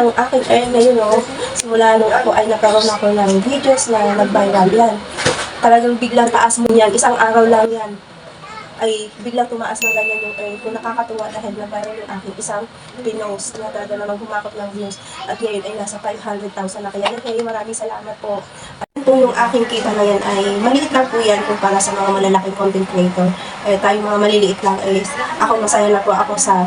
ng aking earn ngayon, no? Simula nung ako ay nagkaroon ako ng videos na nag-viral yan. Talagang biglang taas mo yan, isang araw lang yan ay biglang tumaas ng ganyan yung earn ko. Nakakatuwa dahil na-viral yung aking isang pinost na talaga namang humakot ng views. At ngayon ay nasa 500,000 na kaya. Kaya maraming salamat po. At po yung aking kita na yan ay maliit lang po yan kung para sa mga malalaking content creator. Tayo mga maliliit lang is ako masaya na po ako sa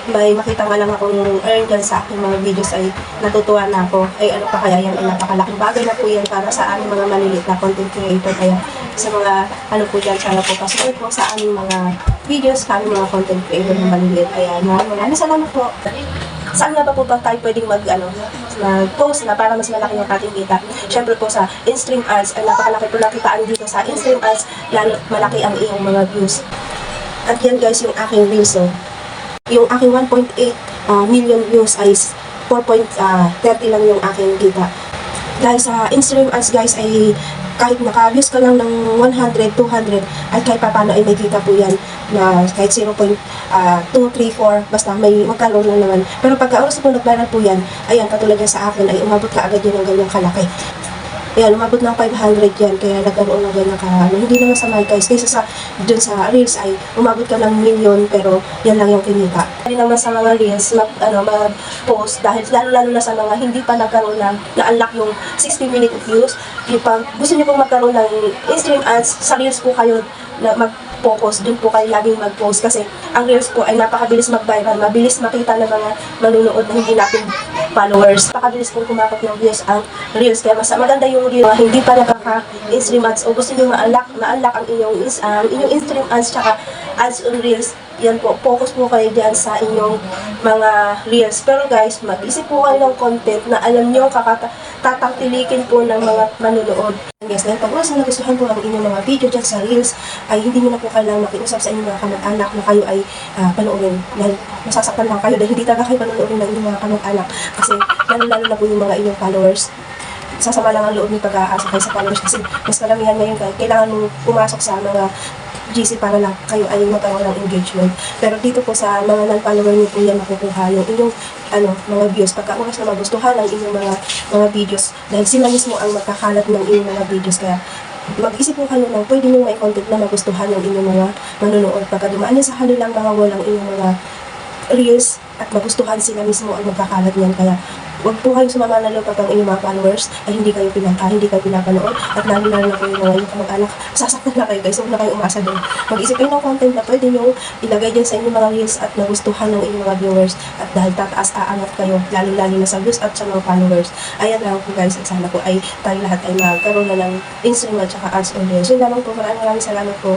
may makita nga lang akong earn dyan sa aking mga videos ay natutuwa na ako. Ay ano pa kaya yan ay napakalaking bagay na po yan para sa aming mga maliliit na content creator. Kaya sa mga ano po dyan, sana po pasukin po sa aming mga videos, sa aming mga content creator na maliliit. Kaya maraming salamat po. Saan nga ba po ba tayo pwedeng mag-post na para mas malaki yung ating kita? Siyempre po sa in-stream ads ay napakalaki po nakitaan dito sa in-stream ads, lalo malaki ang iyong mga views. At yan guys yung aking reels. Yung aking 1.8 million views ay 4.30 lang yung aking kita. Dahil sa in-stream ads guys ay kahit naka-views ka lang ng 100, 200 at kahit paano ay may kita po yan na kahit 0.2, 3, 4 basta may magkaroon na naman. Pero pagka oras po nag-viral po yan, ayan katulad yan sa akin ay umabot ka agad yun ng ganyang kalaki. Ayan, umabot ng 500 yan, kaya nagkaroon ng ganyan hindi na masama guys, kaysa dun sa reels ay umabot ka ng milyon, pero yan lang yung kinita. Hindi naman sa mga reels, mag-post, dahil lalo-lalo na sa mga hindi pa nagkaroon na-unlock yung 60-minute views, yung pag gusto nyo pong magkaroon ng in-stream ads, sa reels po kayo na mag-focus, dun po kayo laging mag-post kasi ang reels po ay napakabilis mag-viral, mabilis makita ng mga manunood na hindi natin followers. Napakabilis pong kumakot ng views ang reels, kaya mas maganda yung reels hindi pa nakaka-in-stream ads o gusto nyo ma-unlock ang inyong in-stream ads tsaka ads on reels. Yan po, focus po kayo diyan sa inyong mga reels. Pero guys, mag-isip po kayo ng content na alam nyo tatangtilikin po ng mga manunood. Yes, dahil pag oras na nagustuhan po ang inyong mga video dyan sa reels, ay hindi nyo na po kailangang makiusap sa inyong mga kamag-anak na kayo ay panoorin. Dahil masasaktan lang kayo dahil hindi talaga kayo panoorin ng inyong mga kamag-anak. Kasi lalo-lalo na po yung mga inyong followers. Sasama lang ang loob ng pag-aasa kayo sa followers kasi mas karamihan ngayon kayo. Kailangan mong pumasok sa mga GC para lang kayo ay magkaroon ng engagement. Pero dito po sa mga non-follower niyo po yan makukuha yung inyong mga views. Pagka oras na magustuhan ang inyong mga videos dahil sila mismo ang magkakalat ng inyong mga videos. Kaya mag-isip po kayo ng pwede nyo may content na magustuhan ng inyong mga manunood. Pagka dumaan niya sa kanilang mga walang inyong mga reels at magustuhan sila mismo ang magkakalat niyan. Kaya huwag po kayong sumama na loob pag ang inyong mga followers ay hindi kayo pinapanood at lalo-lalo na po yung mga inyong kamag-anak. Sasaktan na kayo guys, huwag na kayo umasa doon. Mag-isip kayo ng content na pwede nyo ilagay dyan sa inyong mga reels at nagustuhan ng inyong mga viewers at dahil tataas aangat kayo lalo-lalo na sa views at sa mga followers. Ayan lang po guys, at sana po ay tayo lahat ay magkaroon na ng in-stream at saka ads on reels. Yun lamang po, maraming salamat po.